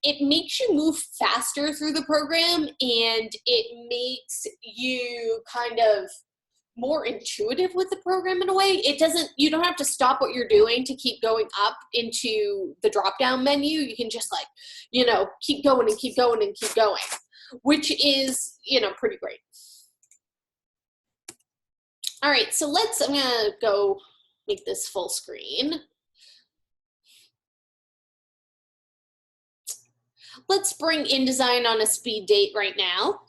it makes you move faster through the program, and it makes you kind of more intuitive with the program in a way. It doesn't, you don't have to stop what you're doing to keep going up into the drop-down menu. You can just like, you know, keep going and keep going and keep going, which is, you know, pretty great. All right, so I'm gonna go make this full screen. Let's bring InDesign on a speed date right now.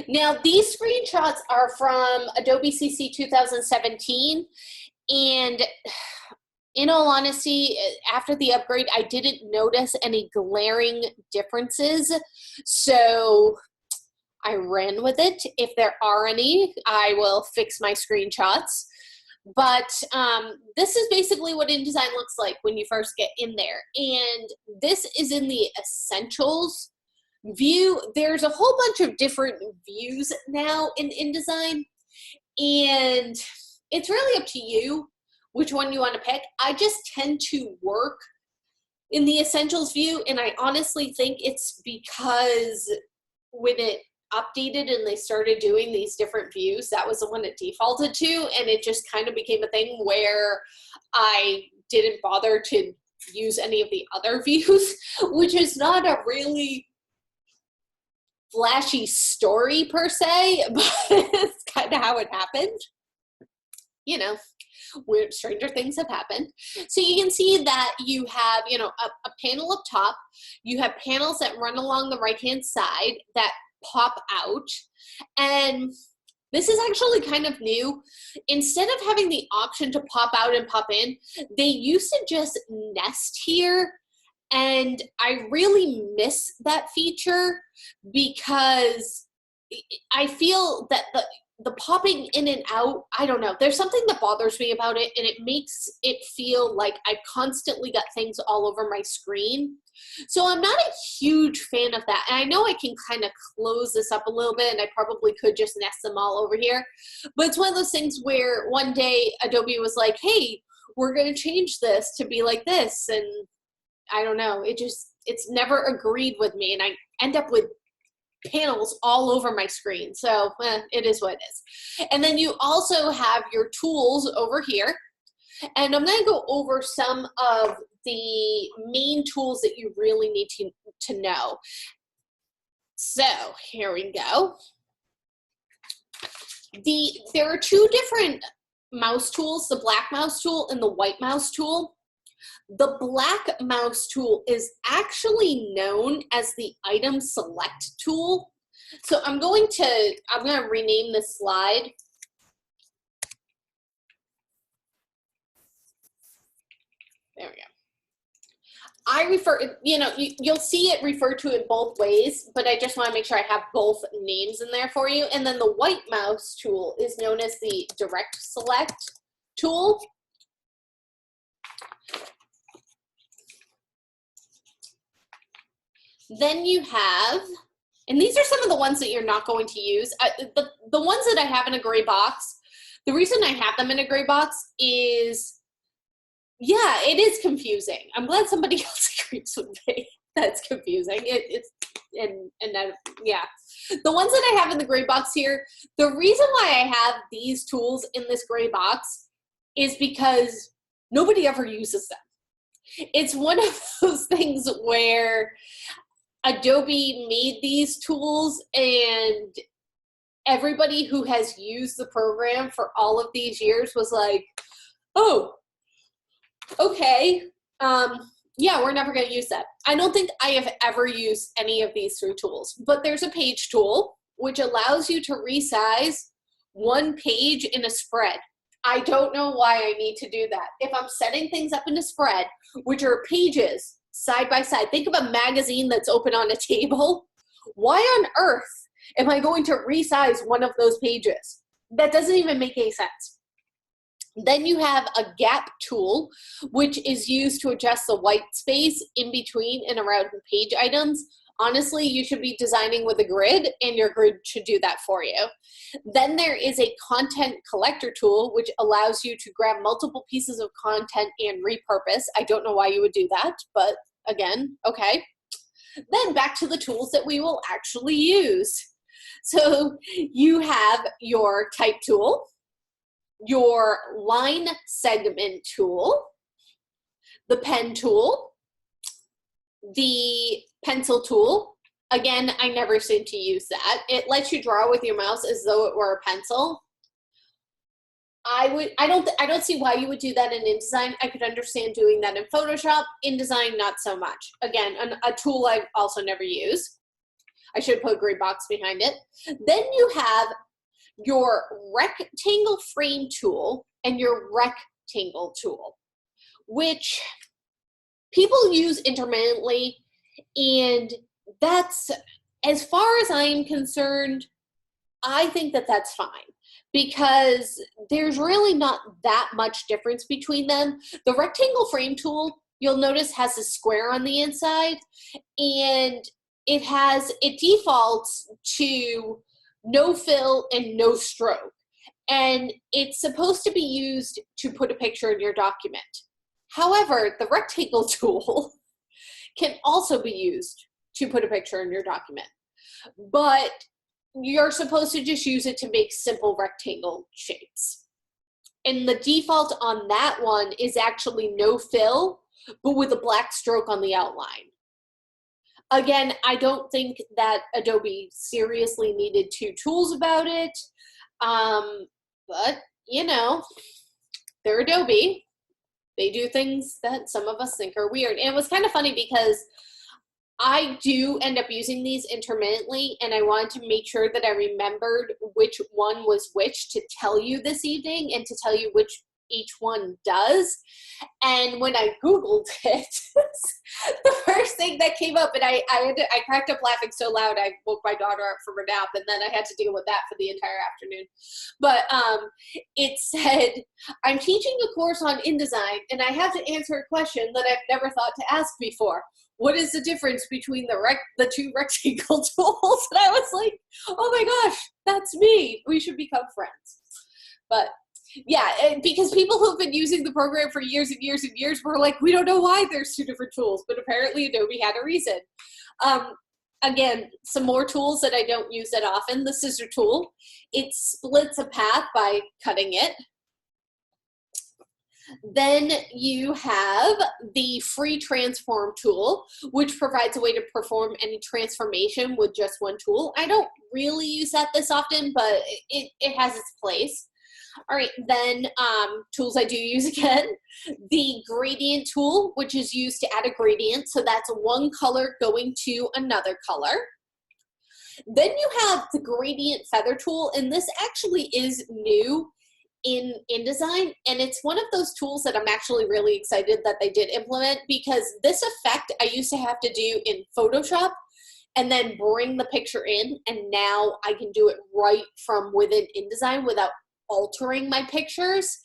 Now, these screenshots are from Adobe CC 2017, and in all honesty, after the upgrade, I didn't notice any glaring differences, so I ran with it. If there are any, I will fix my screenshots. But this is basically what InDesign looks like when you first get in there. And this is in the Essentials view. There's a whole bunch of different views now in InDesign, and it's really up to you which one you want to pick. I just tend to work in the Essentials view, and I honestly think it's because when it updated and they started doing these different views, that was the one it defaulted to, and it just kind of became a thing where I didn't bother to use any of the other views, which is not a really flashy story per se, but it's kind of how it happened. You know, weird, stranger things have happened. So you can see that you have, you know, a panel up top. You have panels that run along the right-hand side that pop out. And this is actually kind of new. Instead of having the option to pop out and pop in, they used to just nest here. And I really miss that feature because I feel that the popping in and out, I don't know, there's something that bothers me about it, and it makes it feel like I constantly got things all over my screen. So I'm not a huge fan of that. And I know I can kind of close this up a little bit, and I probably could just nest them all over here. But it's one of those things where one day Adobe was like, hey, we're going to change this to be like this. And I don't know, it's never agreed with me, and I end up with panels all over my screen. So it is what it is. And then you also have your tools over here. And I'm going to go over some of the main tools that you really need to know. So here we go. There are two different mouse tools, the black mouse tool and the white mouse tool. The black mouse tool is actually known as the item select tool. So I'm going to rename this slide. There we go. I refer, you know, you'll see it referred to in both ways, but I just want to make sure I have both names in there for you. And then the white mouse tool is known as the direct select tool. Then you have, and these are some of the ones that you're not going to use. The ones that I have in a gray box, the reason I have them in a gray box is, yeah, it is confusing. I'm glad somebody else agrees with me. That's confusing. Yeah. The ones that I have in the gray box here, the reason why I have these tools in this gray box is because nobody ever uses them. It's one of those things where Adobe made these tools, and everybody who has used the program for all of these years was like, oh, okay, yeah, we're never going to use that. I don't think I have ever used any of these three tools, but there's a page tool, which allows you to resize one page in a spread. I don't know why I need to do that. If I'm setting things up in a spread, which are pages side by side, think of a magazine that's open on a table. Why on earth am I going to resize one of those pages? That doesn't even make any sense. Then you have a gap tool, which is used to adjust the white space in between and around page items. Honestly, you should be designing with a grid, and your grid should do that for you. Then there is a content collector tool, which allows you to grab multiple pieces of content and repurpose. I don't know why you would do that, but again, okay. Then back to the tools that we will actually use. So you have your type tool, your line segment tool, the pen tool, the pencil tool. Again, I never seem to use that. It lets you draw with your mouse as though it were a pencil. I don't see why you would do that in InDesign. I could understand doing that in Photoshop. InDesign, not so much. Again, a tool I've also never used. I should put a gray box behind it. Then you have your rectangle frame tool and your rectangle tool, which people use intermittently, and that's, as far as I'm concerned, I think that that's fine, because there's really not that much difference between them. The rectangle frame tool, you'll notice, has a square on the inside, and it defaults to no fill and no stroke. And it's supposed to be used to put a picture in your document. However, the rectangle tool can also be used to put a picture in your document, but you're supposed to just use it to make simple rectangle shapes. And the default on that one is actually no fill, but with a black stroke on the outline. Again, I don't think that Adobe seriously needed two tools about it, but you know, they're Adobe. They do things that some of us think are weird. And it was kind of funny because I do end up using these intermittently, and I wanted to make sure that I remembered which one was which to tell you this evening and to tell you which each one does. And when I Googled it, the first thing that came up, and I cracked up laughing so loud I woke my daughter up from her nap, and then I had to deal with that for the entire afternoon. But it said, I'm teaching a course on InDesign, and I have to answer a question that I've never thought to ask before. What is the difference between the two rectangle tools? And I was like, oh my gosh, that's me. We should become friends. But yeah, because people who've been using the program for years and years and years were like, we don't know why there's two different tools, but apparently Adobe had a reason. Again, some more tools that I don't use that often. The scissor tool, it splits a path by cutting it. Then you have the free transform tool, which provides a way to perform any transformation with just one tool. I don't really use that this often, but it has its place. All right, then tools I do use again, the gradient tool, which is used to add a gradient. So that's one color going to another color. Then you have the gradient feather tool, and this actually is new in InDesign, and it's one of those tools that I'm actually really excited that they did implement, because this effect I used to have to do in Photoshop and then bring the picture in, and now I can do it right from within InDesign without altering my pictures,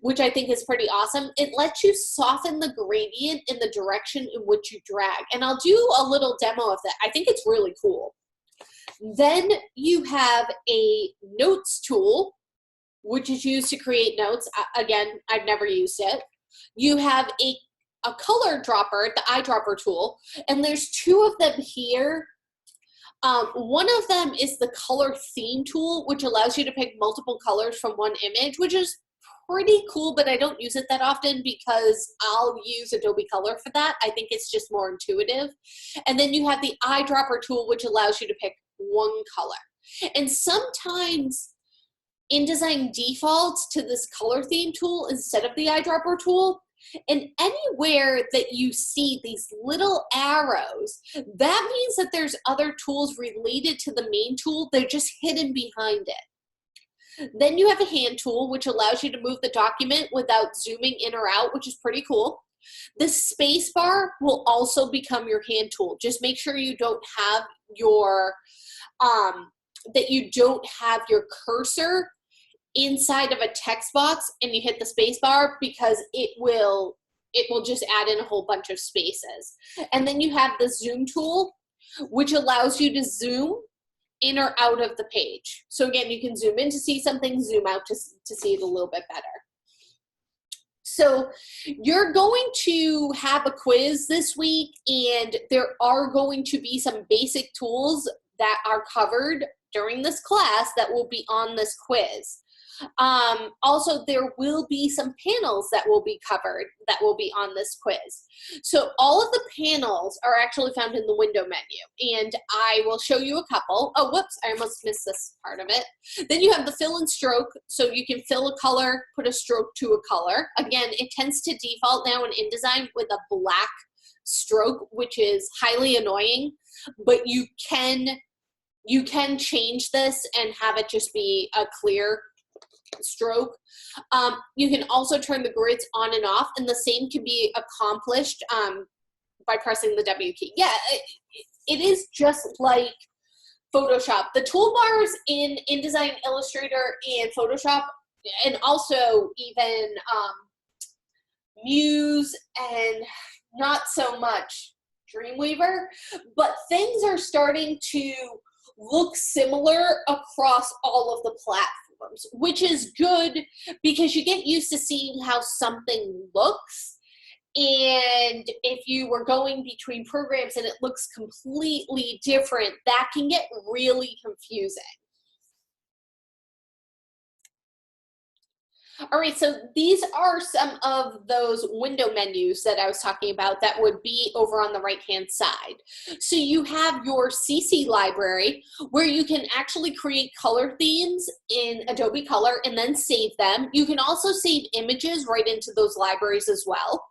which I think is pretty awesome. It lets you soften the gradient in the direction in which you drag, and I'll do a little demo of that. I think it's really cool. Then you have a notes tool, which is used to create notes. Again, I've never used it. You have a color dropper, the eyedropper tool, and there's two of them here. One of them is the color theme tool, which allows you to pick multiple colors from one image, which is pretty cool, but I don't use it that often because I'll use Adobe Color for that. I think it's just more intuitive. And then you have the eyedropper tool, which allows you to pick one color. And sometimes InDesign defaults to this color theme tool instead of the eyedropper tool. And anywhere that you see these little arrows, that means that there's other tools related to the main tool. They're just hidden behind it. Then you have a hand tool, which allows you to move the document without zooming in or out, which is pretty cool. The space bar will also become your hand tool. Just make sure you don't have your, that you don't have your cursor inside of a text box and you hit the space bar, because it will just add in a whole bunch of spaces. And then you have the zoom tool, which allows you to zoom in or out of the page. So again, you can zoom in to see something, zoom out to see it a little bit better. So you're going to have a quiz this week, and there are going to be some basic tools that are covered during this class that will be on this quiz. Also, there will be some panels that will be covered that will be on this quiz. So all of the panels are actually found in the window menu, and I will show you a couple. Oh, whoops, I almost missed this part of it. Then you have the fill and stroke, so you can fill a color, put a stroke to a color. Again, it tends to default now in InDesign with a black stroke, which is highly annoying, but you can change this and have it just be a clear stroke. You can also turn the grids on and off, and the same can be accomplished by pressing the W key. Yeah, it is just like Photoshop. The toolbars in InDesign, Illustrator, and Photoshop, and also even Muse and not so much Dreamweaver, but things are starting to look similar across all of the platforms, which is good because you get used to seeing how something looks. And if you were going between programs and it looks completely different, that can get really confusing. All right, so these are some of those window menus that I was talking about that would be over on the right-hand side. So you have your CC library where you can actually create color themes in Adobe Color and then save them. You can also save images right into those libraries as well.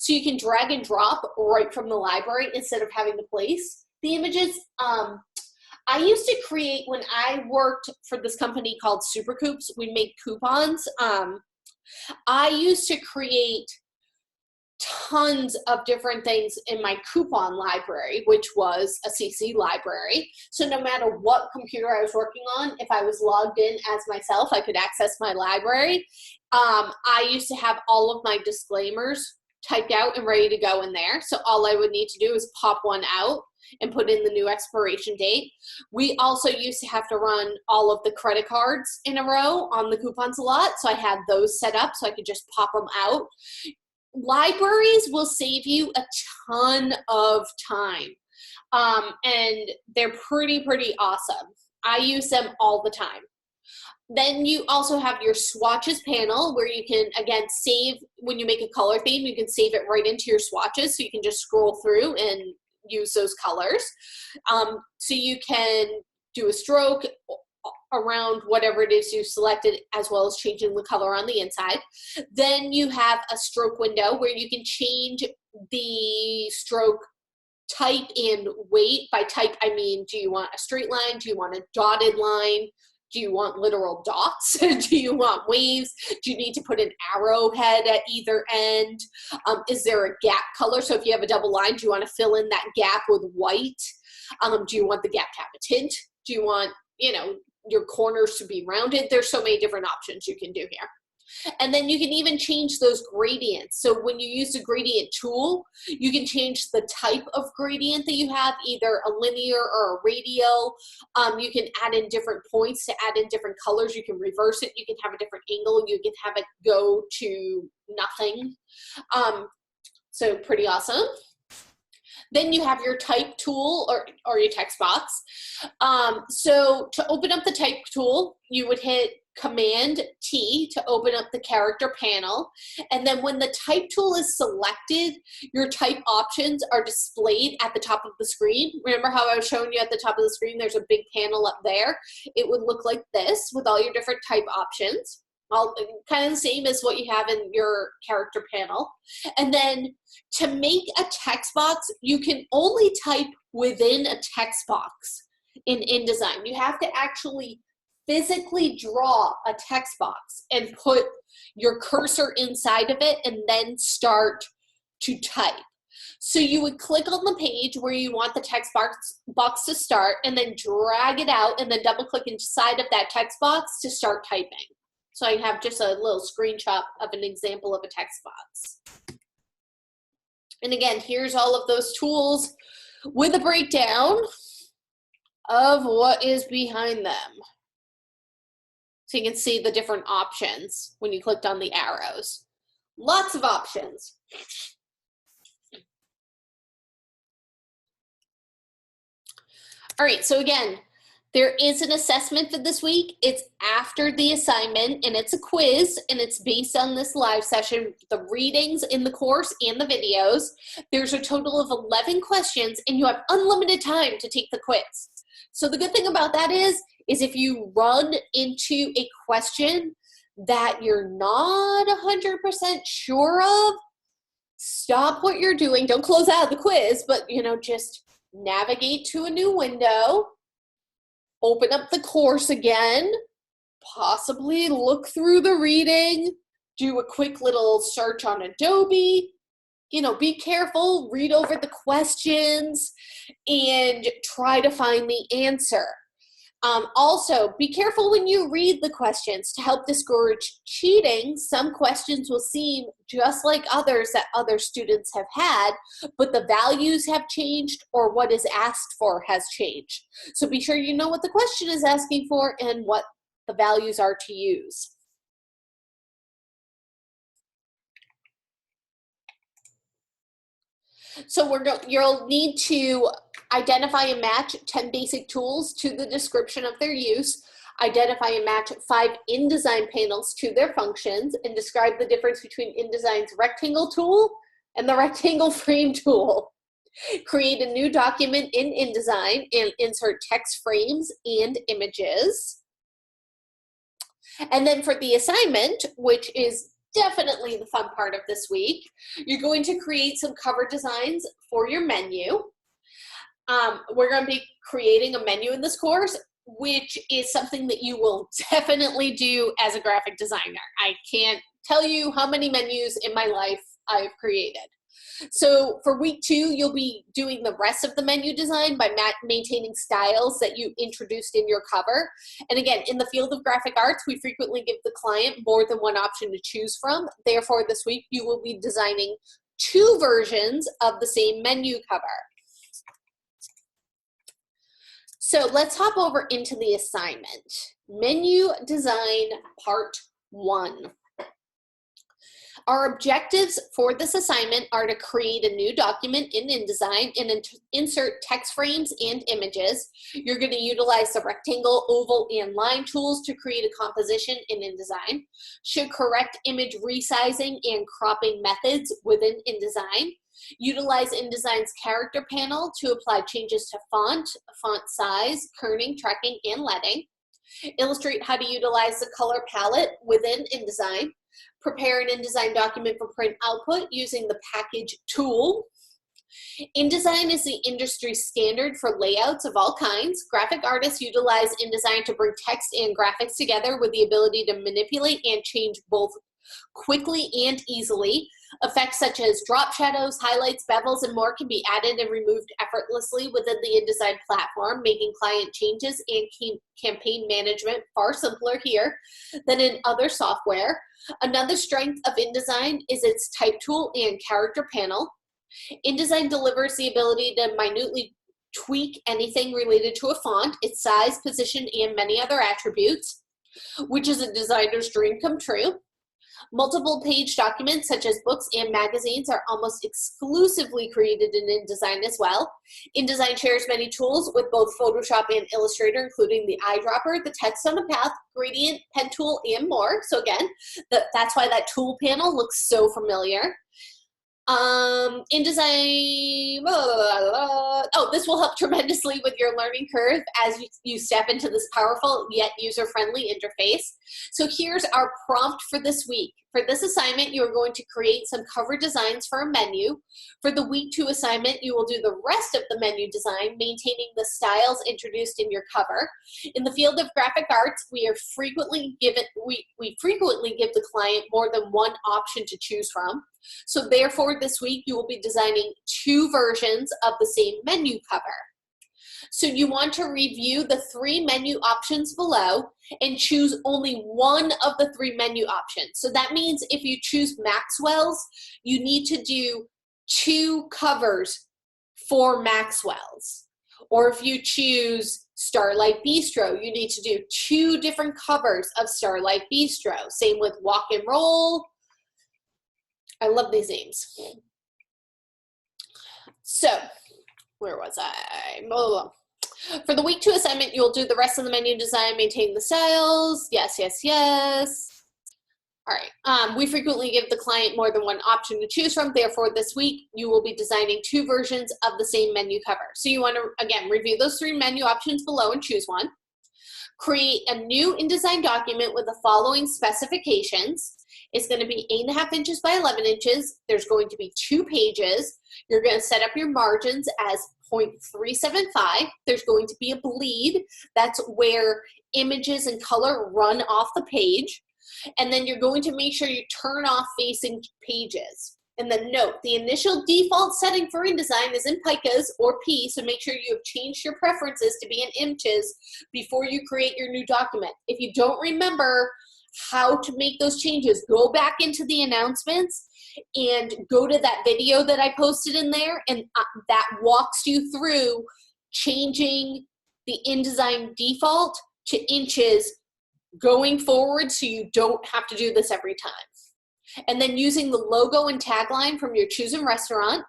So you can drag and drop right from the library instead of having to place the images. I used to create, when I worked for this company called Supercoops, we made coupons. I used to create tons of different things in my coupon library, which was a CC library. So no matter what computer I was working on, if I was logged in as myself, I could access my library. I used to have all of my disclaimers typed out and ready to go in there. So all I would need to do is pop one out and put in the new expiration date. We also used to have to run all of the credit cards in a row on the coupons a lot, so I had those set up so I could just pop them out. Libraries will save you a ton of time, and they're pretty awesome. I use them all the time. Then you also have your swatches panel where you can, again, save, when you make a color theme, you can save it right into your swatches, so you can just scroll through and use those colors. So you can do a stroke around whatever it is you selected, as well as changing the color on the inside. Then you have a stroke window where you can change the stroke type and weight. By type, I mean, do you want a straight line? Do you want a dotted line? Do you want literal dots? Do you want waves? Do you need to put an arrowhead at either end? Is there a gap color? So if you have a double line, do you want to fill in that gap with white? Do you want the gap to have a tint? Do you want, your corners to be rounded? There's so many different options you can do here. And then you can even change those gradients. So when you use the gradient tool, you can change the type of gradient that you have, either a linear or a radial. You can add in different points to add in different colors. You can reverse it. You can have a different angle. You can have it go to nothing. So pretty awesome. Then you have your type tool or your text box. So to open up the type tool, you would hit Command T to open up the character panel. And then when the type tool is selected, your type options are displayed at the top of the screen. Remember how I was showing you at the top of the screen, there's a big panel up there. It would look like this with all your different type options. All kind of the same as what you have in your character panel. And then to make a text box, you can only type within a text box in InDesign. You have to actually physically draw a text box and put your cursor inside of it and then start to type. So you would click on the page where you want the text box to start and then drag it out and then double click inside of that text box to start typing. So I have just a little screenshot of an example of a text box. And again, here's all of those tools with a breakdown of what is behind them. So you can see the different options when you clicked on the arrows. Lots of options. All right, so again, there is an assessment for this week. It's after the assignment, and it's a quiz, and it's based on this live session, the readings in the course and the videos. There's a total of 11 questions, and you have unlimited time to take the quiz. So the good thing about that is if you run into a question that you're not 100% sure of, stop what you're doing. Don't close out the quiz, but just navigate to a new window, open up the course again, possibly look through the reading, do a quick little search on Adobe, be careful, read over the questions, and try to find the answer. Also, be careful when you read the questions to help discourage cheating. Some questions will seem just like others that other students have had, but the values have changed or what is asked for has changed. So be sure you know what the question is asking for and what the values are to use. So you'll need to identify and match 10 basic tools to the description of their use, identify and match 5 InDesign panels to their functions, and describe the difference between InDesign's rectangle tool and the rectangle frame tool. Create a new document in InDesign and insert text frames and images. And then for the assignment, which is definitely the fun part of this week, you're going to create some cover designs for your menu. We're going to be creating a menu in this course, which is something that you will definitely do as a graphic designer. I can't tell you how many menus in my life I've created. So for week 2, you'll be doing the rest of the menu design by maintaining styles that you introduced in your cover. And again, in the field of graphic arts, we frequently give the client more than one option to choose from. Therefore, this week, you will be designing 2 versions of the same menu cover. So let's hop over into the assignment. Menu design part 1. Our objectives for this assignment are to create a new document in InDesign and insert text frames and images. You're going to utilize the rectangle, oval, and line tools to create a composition in InDesign. Should correct image resizing and cropping methods within InDesign. Utilize InDesign's character panel to apply changes to font size, kerning, tracking, and leading. Illustrate how to utilize the color palette within InDesign. Prepare an InDesign document for print output using the package tool. InDesign is the industry standard for layouts of all kinds. Graphic artists utilize InDesign to bring text and graphics together with the ability to manipulate and change both quickly and easily. Effects such as drop shadows, highlights, bevels, and more can be added and removed effortlessly within the InDesign platform, making client changes and campaign management far simpler here than in other software. Another strength of InDesign is its type tool and character panel. InDesign delivers the ability to minutely tweak anything related to a font, its size, position, and many other attributes, which is a designer's dream come true. Multiple page documents such as books and magazines are almost exclusively created in InDesign as well. InDesign shares many tools with both Photoshop and Illustrator, including the eyedropper, the text on a path, gradient, pen tool, and more. So again, that's why that tool panel looks so familiar. InDesign, this will help tremendously with your learning curve as you step into this powerful yet user-friendly interface. So here's our prompt for this week. For this assignment, you are going to create some cover designs for a menu. For the week 2 assignment, you will do the rest of the menu design, maintaining the styles introduced in your cover. In the field of graphic arts, we frequently give the client more than one option to choose from. So therefore, this week, you will be designing 2 versions of the same menu cover. So you want to review the 3 menu options below and choose only one of the 3 menu options. So that means if you choose Maxwell's, you need to do 2 covers for Maxwell's. Or if you choose Starlight Bistro, you need to do 2 different covers of Starlight Bistro. Same with Walk and Roll, I love these names. So, where was I? Blah. For the week 2 assignment, you'll do the rest of the menu design, maintain the styles. Yes, yes, yes. All right. We frequently give the client more than one option to choose from. Therefore, this week, you will be designing 2 versions of the same menu cover. So you want to, again, review those 3 menu options below and choose one. Create a new InDesign document with the following specifications. It's going to be 8.5 inches by 11 inches. There's going to be 2 pages. You're going to set up your margins as 0.375. There's going to be a bleed. That's where images and color run off the page. And then you're going to make sure you turn off facing pages. And then note, the initial default setting for InDesign is in picas or P, so make sure you have changed your preferences to be in inches before you create your new document. If you don't remember how to make those changes, go back into the announcements and go to that video that I posted in there, and that walks you through changing the InDesign default to inches going forward so you don't have to do this every time. And then using the logo and tagline from your chosen restaurant,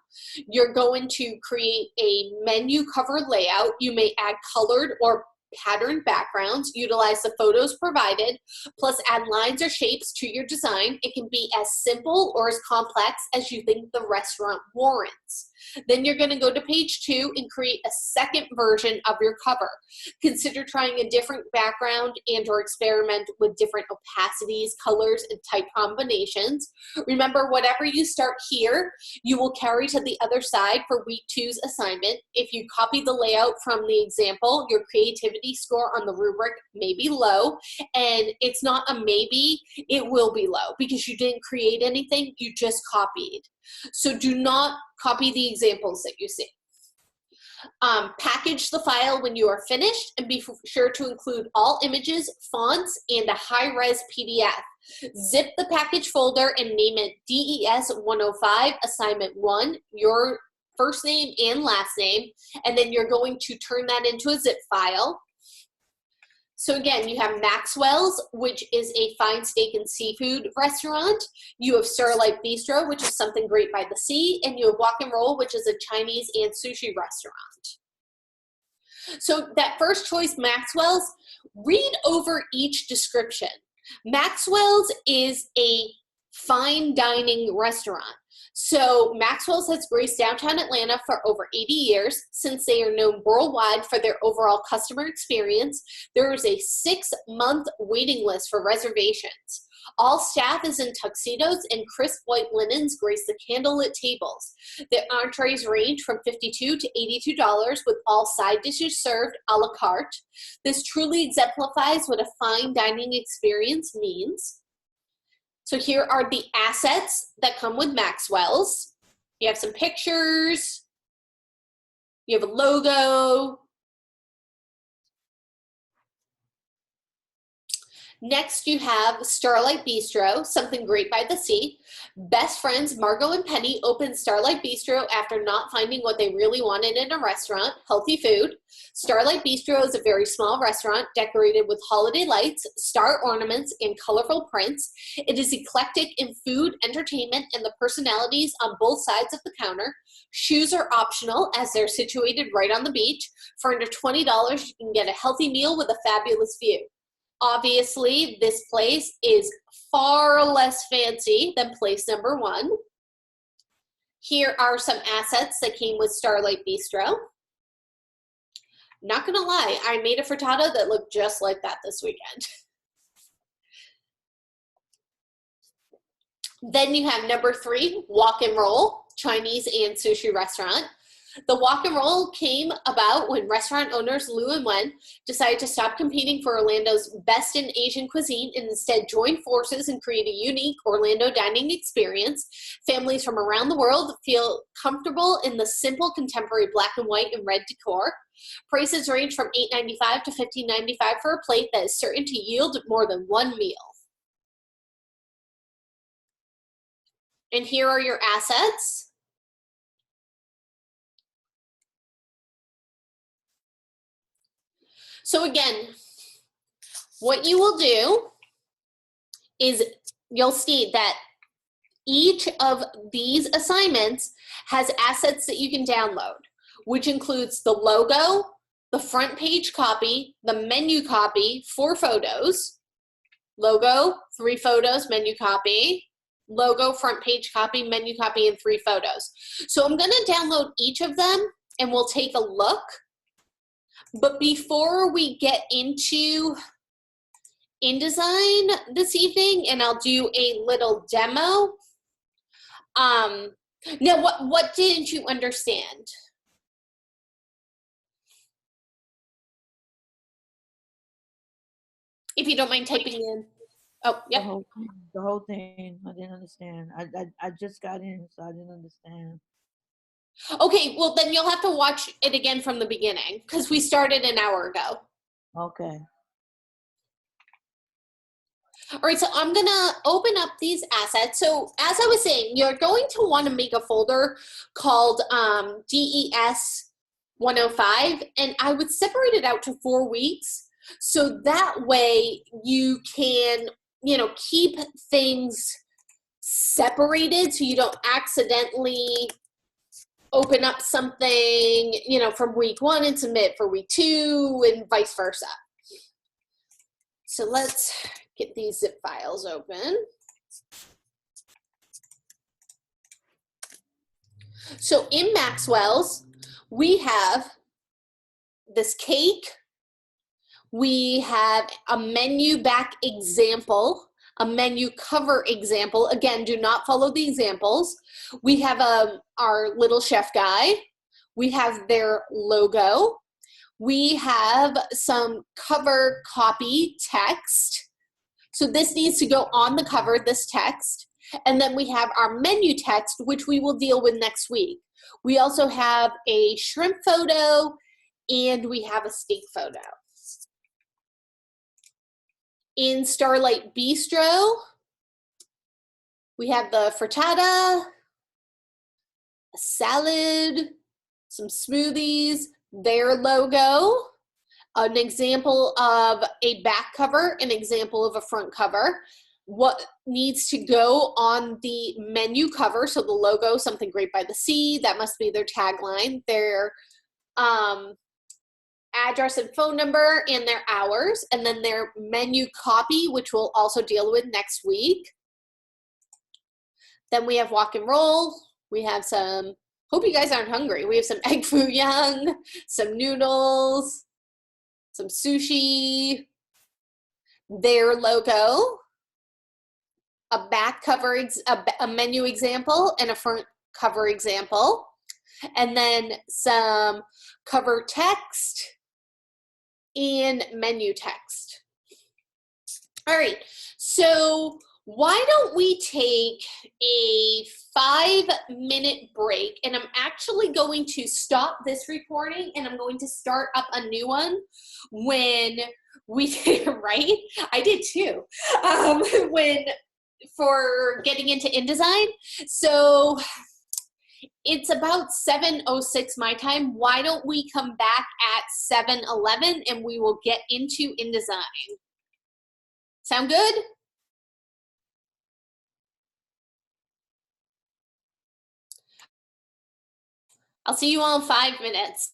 you're going to create a menu cover layout. You may add colored or patterned backgrounds, utilize the photos provided, plus add lines or shapes to your design. It can be as simple or as complex as you think the restaurant warrants. Then you're going to go to page 2 and create a second version of your cover. Consider trying a different background and or experiment with different opacities, colors, and type combinations. Remember, whatever you start here, you will carry to the other side for week 2's assignment. If you copy the layout from the example, your creativity score on the rubric may be low, and it's not a maybe, it will be low because you didn't create anything, you just copied. So do not copy the examples that you see. Package the file when you are finished, and be sure to include all images, fonts, and a high-res PDF. Zip the package folder and name it DES 105 Assignment 1, your first name and last name, and then you're going to turn that into a zip file. So again, you have Maxwell's, which is a fine steak and seafood restaurant. You have Starlight Bistro, which is something great by the sea. And you have Walk and Roll, which is a Chinese and sushi restaurant. So that first choice, Maxwell's, read over each description. Maxwell's is a fine dining restaurant. So Maxwell's has graced downtown Atlanta for over 80 years. Since they are known worldwide for their overall customer experience, there is a 6-month waiting list for reservations. All staff is in tuxedos, and crisp white linens grace the candlelit tables. The entrees range from $52 to $82, with all side dishes served a la carte. This truly exemplifies what a fine dining experience means. So here are the assets that come with Maxwell's. You have some pictures, you have a logo. Next, you have Starlight Bistro, something great by the sea. Best friends Margot and Penny opened Starlight Bistro after not finding what they really wanted in a restaurant, healthy food. Starlight Bistro is a very small restaurant decorated with holiday lights, star ornaments, and colorful prints. It is eclectic in food, entertainment, and the personalities on both sides of the counter. Shoes are optional as they're situated right on the beach. For under $20, you can get a healthy meal with a fabulous view. Obviously, this place is far less fancy than place number 1. Here are some assets that came with Starlight Bistro. Not gonna lie, I made a frittata that looked just like that this weekend. Then you have number 3, Walk and Roll, Chinese and sushi restaurant. The Walk and Roll came about when restaurant owners Lou and Wen decided to stop competing for Orlando's best in Asian cuisine and instead join forces and create a unique Orlando dining experience. Families from around the world feel comfortable in the simple contemporary black and white and red decor. Prices range from $8.95 to $15.95 for a plate that is certain to yield more than one meal. And here are your assets. So again, what you will do is you'll see that Each of these assignments has assets that you can download, which includes the logo, the front page copy, the menu copy, 4 photos, logo, 3 photos, menu copy, logo, front page copy, menu copy, and 3 photos. So I'm gonna download each of them and we'll take a look. But before we get into InDesign this evening, and I'll do a little demo. Now, what didn't you understand? If you don't mind typing in. Oh, yep. The whole thing. I didn't understand. I just got in, so I didn't understand. Okay, well then you'll have to watch it again from the beginning because we started an hour ago. Okay. All right, so I'm gonna open up these assets. So as I was saying, you're going to want to make a folder called DES 105, and I would separate it out to 4 weeks. So that way you can, keep things separated so you don't accidentally open up something, from week 1 and submit for week 2 and vice versa. So let's get these zip files open. So in Maxwell's, we have this cake. We have a menu back example, a menu cover example. Again, do not follow the examples. We have our little chef guy. We have their logo. We have some cover copy text. So this needs to go on the cover, this text. And then we have our menu text, which we will deal with next week. We also have a shrimp photo and we have a steak photo. In Starlight Bistro, we have the frittata, a salad, some smoothies, their logo, an example of a back cover, an example of a front cover, what needs to go on the menu cover, so the logo, something great by the sea, that must be their tagline, their address and phone number, and their hours, and then their menu copy, which we'll also deal with next week. Then we have walk and roll. We have some, hope you guys aren't hungry, we have some egg foo young, some noodles, some sushi, their logo, a back cover, a menu example, and a front cover example, and then some cover text and menu text. All right, so why don't we take a 5-minute break, and I'm actually going to stop this recording and I'm going to start up a new one when we, right? I did too. For getting into InDesign. So it's about 7:06 my time. Why don't we come back at 7:11 and we will get into InDesign? Sound good? I'll see you all in 5 minutes.